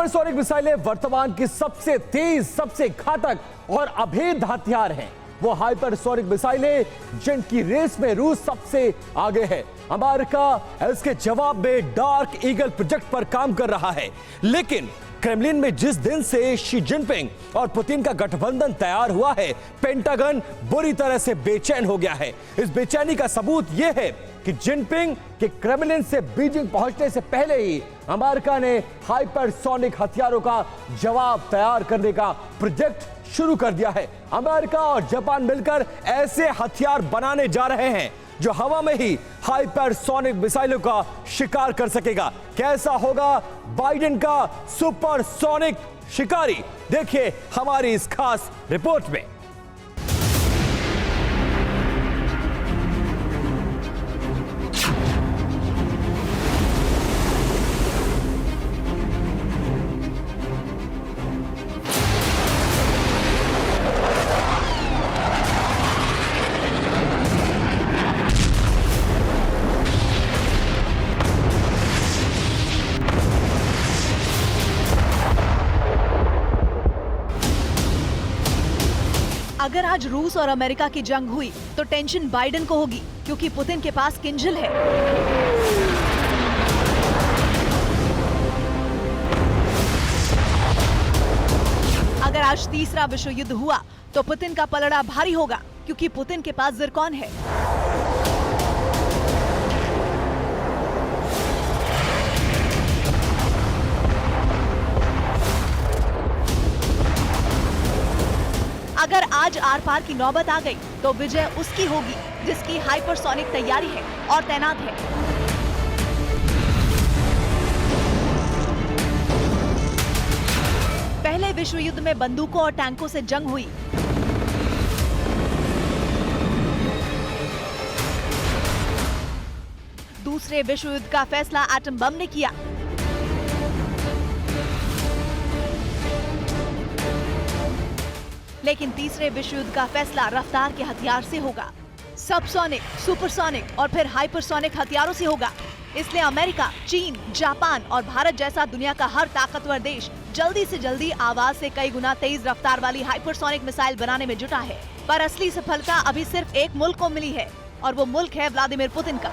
Hypersonic मिसाइलें वर्तमान की सबसे तेज, सबसे घातक और अभेद्य हथियार हैं। वो हाइपरसोनिक मिसाइलें जिनकी रेस में रूस सबसे आगे है। अमेरिका इसके जवाब में डार्क ईगल प्रोजेक्ट पर काम कर रहा है। लेकिन क्रेमलिन में जिस दिन से शी जिनपिंग और पुतिन का गठबंधन तैयार हुआ है, पेंटागन बुरी तरह से बेचैन हो गया है। इस बेचैनी का सबूत यह है कि जिनपिंग के क्रेमलिन से बीजिंग पहुंचने से पहले ही अमेरिका ने हाइपरसोनिक हथियारों का जवाब तैयार करने का प्रोजेक्ट शुरू कर दिया है। अमेरिका और जापान मिलकर ऐसे हथियार बनाने जा रहे हैं जो हवा में ही हाइपरसोनिक मिसाइलों का शिकार कर सकेगा। कैसा होगा बाइडेन का सुपरसोनिक शिकारी, देखिए हमारी इस खास रिपोर्ट में। अगर आज रूस और अमेरिका की जंग हुई तो टेंशन बाइडेन को होगी, क्योंकि पुतिन के पास किंजल है। अगर आज तीसरा विश्व युद्ध हुआ तो पुतिन का पलड़ा भारी होगा, क्योंकि पुतिन के पास जिरकॉन है। अगर आज आर पार की नौबत आ गई तो विजय उसकी होगी जिसकी हाइपरसोनिक तैयारी है और तैनात है। पहले विश्व युद्ध में बंदूकों और टैंकों से जंग हुई। दूसरे विश्व युद्ध का फैसला एटम बम ने किया। लेकिन तीसरे विश्व युद्ध का फैसला रफ्तार के हथियार से होगा। सबसोनिक, सुपरसोनिक और फिर हाइपरसोनिक हथियारों से होगा। इसलिए अमेरिका, चीन, जापान और भारत जैसा दुनिया का हर ताकतवर देश जल्दी से जल्दी आवाज से कई गुना तेज रफ्तार वाली हाइपरसोनिक मिसाइल बनाने में जुटा है। पर असली सफलता अभी सिर्फ एक मुल्क को मिली है, और वो मुल्क है व्लादिमीर पुतिन का।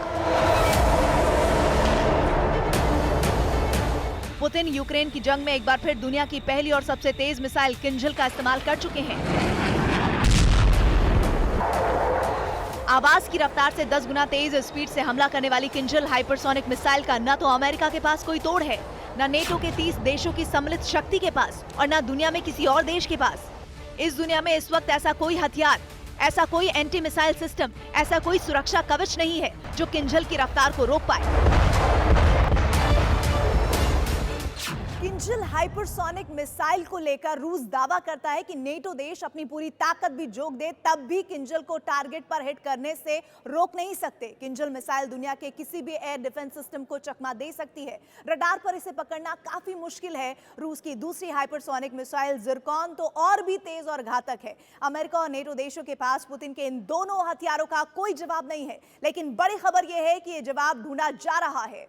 पुतिन यूक्रेन की जंग में एक बार फिर दुनिया की पहली और सबसे तेज मिसाइल किंजल का इस्तेमाल कर चुके हैं। आवाज की रफ्तार से 10 गुना तेज स्पीड से हमला करने वाली किंजल हाइपरसोनिक मिसाइल का न तो अमेरिका के पास कोई तोड़ है, न नेटो के 30 देशों की सम्मिलित शक्ति के पास, और न दुनिया में किसी और देश के पास। इस दुनिया में इस वक्त ऐसा कोई हथियार, ऐसा कोई एंटी मिसाइल सिस्टम, ऐसा कोई सुरक्षा कवच नहीं है जो किंजल की रफ्तार को रोक पाए। किंजल हाइपरसोनिक मिसाइल को लेकर रूस दावा करता है कि नेटो देश अपनी पूरी ताकत भी झोंक दे, तब भी किंजल को टारगेट पर हिट करने से रोक नहीं सकते। किंजल मिसाइल दुनिया के किसी भी एयर डिफेंस सिस्टम को चकमा दे सकती है। रडार पर इसे पकड़ना काफी मुश्किल है। रूस की दूसरी हाइपरसोनिक मिसाइल जिरकॉन तो और भी तेज और घातक है। अमेरिका और नेटो देशों के पास पुतिन के इन दोनों हथियारों का कोई जवाब नहीं है, लेकिन बड़ी खबर यह है कि यह जवाब ढूंढा जा रहा है।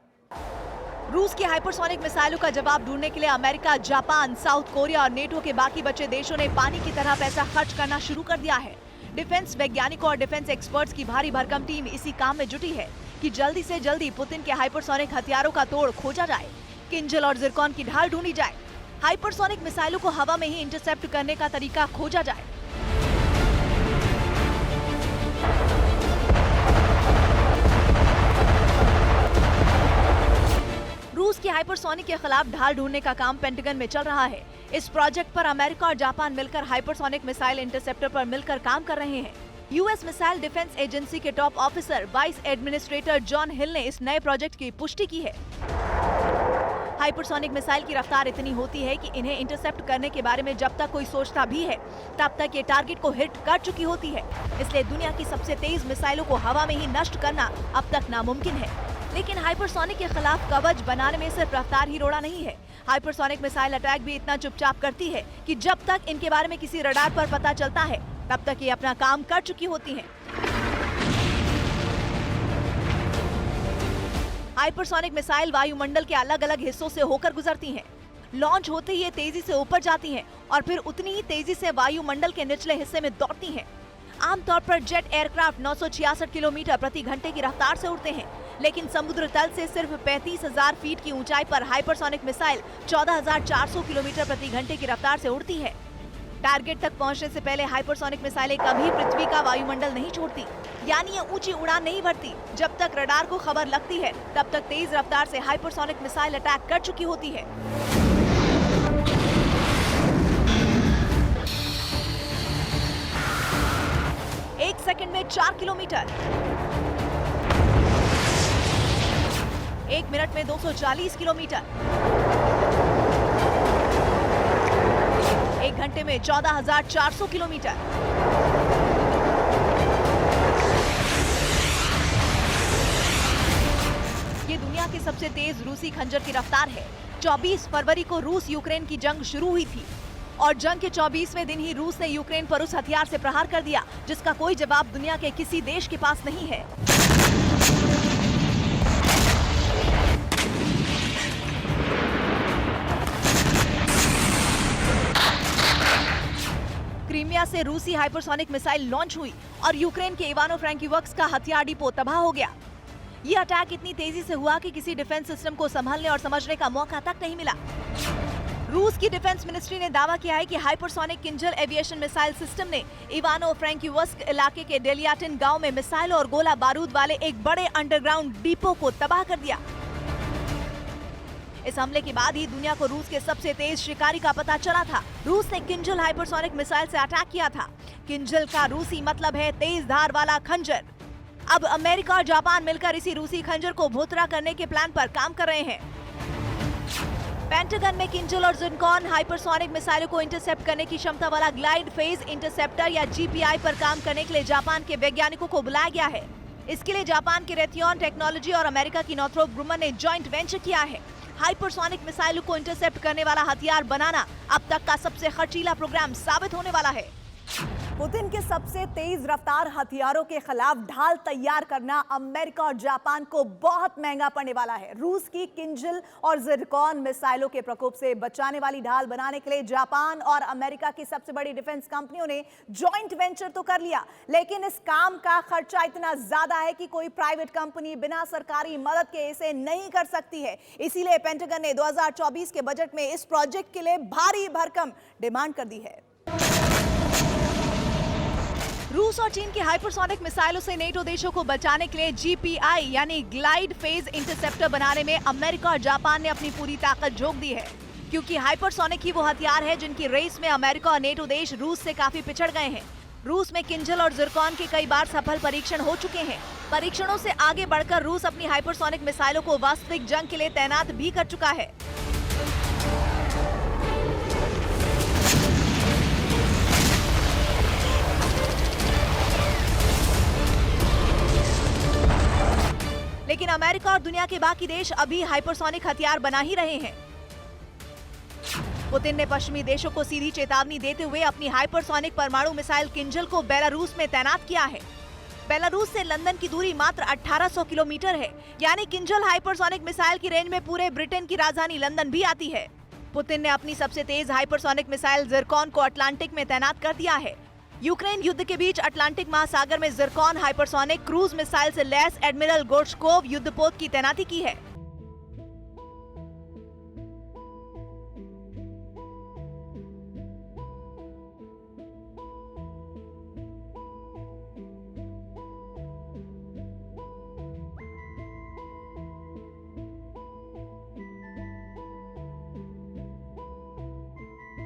रूस की हाइपरसोनिक मिसाइलों का जवाब ढूंढने के लिए अमेरिका, जापान, साउथ कोरिया और नेटो के बाकी बचे देशों ने पानी की तरह पैसा खर्च करना शुरू कर दिया है। डिफेंस वैज्ञानिकों और डिफेंस एक्सपर्ट्स की भारी भरकम टीम इसी काम में जुटी है कि जल्दी से जल्दी पुतिन के हाइपरसोनिक हथियारों का तोड़ खोजा जाए, किंजल और जिरकॉन की ढाल ढूंढी जाए, हाइपरसोनिक मिसाइलों को हवा में ही इंटरसेप्ट करने का तरीका खोजा जाए। रूस की हाइपरसोनिक के खिलाफ ढाल ढूंढने का काम पेंटागन में चल रहा है। इस प्रोजेक्ट पर अमेरिका और जापान मिलकर हाइपरसोनिक मिसाइल इंटरसेप्टर पर मिलकर काम कर रहे हैं। यूएस मिसाइल डिफेंस एजेंसी के top officer vice administrator John Hill ने इस नए प्रोजेक्ट की पुष्टि की है। हाइपरसोनिक मिसाइल की रफ्तार इतनी होती है कि इन्हें इंटरसेप्ट करने के बारे में जब तक कोई सोचता भी है, तब तक ये टारगेट को हिट कर चुकी होती है। इसलिए दुनिया की सबसे तेज मिसाइलों को हवा में ही नष्ट करना अब तक नामुमकिन है। लेकिन हाइपरसोनिक के खिलाफ कवच बनाने में सिर्फ रफ्तार ही रोड़ा नहीं है। हाइपरसोनिक मिसाइल अटैक भी इतना चुपचाप करती है कि जब तक इनके बारे में किसी रडार पर पता चलता है, तब तक ये अपना काम कर चुकी होती हैं। हाइपरसोनिक मिसाइल वायुमंडल के अलग अलग हिस्सों से होकर गुजरती हैं। लॉन्च होते ही ये तेजी से ऊपर जाती हैं और फिर उतनी ही तेजी से वायुमंडल के निचले हिस्से में दौड़ती हैं। आमतौर पर जेट एयरक्राफ्ट 966 किलोमीटर प्रति घंटे की रफ्तार से उड़ते हैं, लेकिन समुद्र तल से सिर्फ 35,000 फीट की ऊंचाई पर हाइपरसोनिक मिसाइल 14,400 किलोमीटर प्रति घंटे की रफ्तार से उड़ती है। टारगेट तक पहुंचने से पहले हाइपरसोनिक मिसाइलें कभी पृथ्वी का वायुमंडल नहीं छोड़ती, यानी ये ऊंची उड़ान नहीं भरती। जब तक रडार को खबर लगती है तब तक तेज रफ्तार से हाइपरसोनिक मिसाइल अटैक कर चुकी होती है। एक सेकंड में 4 किलोमीटर, 1 मिनट में 240 किलोमीटर, 1 घंटे में 14,400 किलोमीटर। ये दुनिया की सबसे तेज रूसी खंजर की रफ्तार है। 24 फरवरी को रूस यूक्रेन की जंग शुरू हुई थी और जंग के 24वें दिन ही रूस ने यूक्रेन पर उस हथियार से प्रहार कर दिया जिसका कोई जवाब दुनिया के किसी देश के पास नहीं है। क्रीमिया से रूसी हाइपरसोनिक मिसाइल लॉन्च हुई और यूक्रेन के इवानो-फ्रैंकिव्स्क का हथियार डिपो तबाह हो गया। ये अटैक इतनी तेजी से हुआ कि किसी डिफेंस सिस्टम को संभालने और समझने का मौका तक नहीं मिला। रूस की डिफेंस मिनिस्ट्री ने दावा किया है कि hypersonic Kinjal aviation missile system ने इवानो-फ्रैंकिव्स्क इलाके के डेलियाटिन गांव में मिसाइल और गोला बारूद वाले एक बड़े अंडरग्राउंड डिपो को तबाह कर दिया। इस हमले के बाद ही दुनिया को रूस के सबसे तेज शिकारी का पता चला था। रूस ने किंजल हाइपरसोनिक मिसाइल से अटैक किया था। किंजल का रूसी मतलब है तेज धार वाला खंजर। अब अमेरिका और जापान मिलकर इसी रूसी खंजर को भोतरा करने के प्लान पर काम कर रहे हैं। पेंटागन में किंजल और ज़िरकॉन हाइपरसोनिक मिसाइलों को इंटरसेप्ट करने की क्षमता वाला ग्लाइड फेज इंटरसेप्टर या जीपीआई पर काम करने के लिए जापान के वैज्ञानिकों को बुलाया गया है। इसके लिए जापान के रेथियन टेक्नोलॉजी और अमेरिका की नॉर्थरोप ग्रुमन ने जॉइंट वेंचर किया है। हाइपरसोनिक मिसाइलों को इंटरसेप्ट करने वाला हथियार बनाना अब तक का सबसे खर्चीला प्रोग्राम साबित होने वाला है। पुतिन के सबसे तेज रफ्तार हथियारों के खिलाफ ढाल तैयार करना अमेरिका और जापान को बहुत महंगा पड़ने वाला है। रूस की किंजल और ज़िरकॉन मिसाइलों के प्रकोप से बचाने वाली ढाल बनाने के लिए जापान और अमेरिका की सबसे बड़ी डिफेंस कंपनियों ने जॉइंट वेंचर तो कर लिया, लेकिन इस काम का खर्चा इतना ज्यादा है कि कोई प्राइवेट कंपनी बिना सरकारी मदद के इसे नहीं कर सकती है। इसीलिए पेंटागन ने 2024 के बजट में इस प्रोजेक्ट के लिए भारी भरकम डिमांड कर दी है। रूस और चीन की हाइपरसोनिक मिसाइलों से नेटो देशों को बचाने के लिए जीपीआई यानी ग्लाइड फेज इंटरसेप्टर बनाने में अमेरिका और जापान ने अपनी पूरी ताकत झोंक दी है, क्योंकि हाइपरसोनिक ही वो हथियार है जिनकी रेस में अमेरिका और नेटो देश रूस से काफी पिछड़ गए हैं। रूस में किंजल और ज़िरकॉन के कई बार सफल परीक्षण हो चुके हैं। परीक्षणों से आगे बढ़कर रूस अपनी हाइपरसोनिक मिसाइलों को वास्तविक जंग के लिए तैनात भी कर चुका है। लेकिन अमेरिका और दुनिया के बाकी देश अभी हाइपरसोनिक हथियार बना ही रहे हैं। पुतिन ने पश्चिमी देशों को सीधी चेतावनी देते हुए अपनी हाइपरसोनिक परमाणु मिसाइल किंजल को बेलारूस में तैनात किया है। बेलारूस से लंदन की दूरी मात्र 1800 किलोमीटर है, यानी किंजल हाइपरसोनिक मिसाइल की रेंज में पूरे ब्रिटेन की राजधानी लंदन भी आती है। पुतिन ने अपनी सबसे तेज हाइपरसोनिक मिसाइल ज़िरकॉन को अटलांटिक में तैनात कर दिया है। यूक्रेन युद्ध के बीच अटलांटिक महासागर में ज़िरकॉन हाइपरसोनिक क्रूज मिसाइल से लैस एडमिरल गोर्शकोव युद्धपोत की तैनाती की है।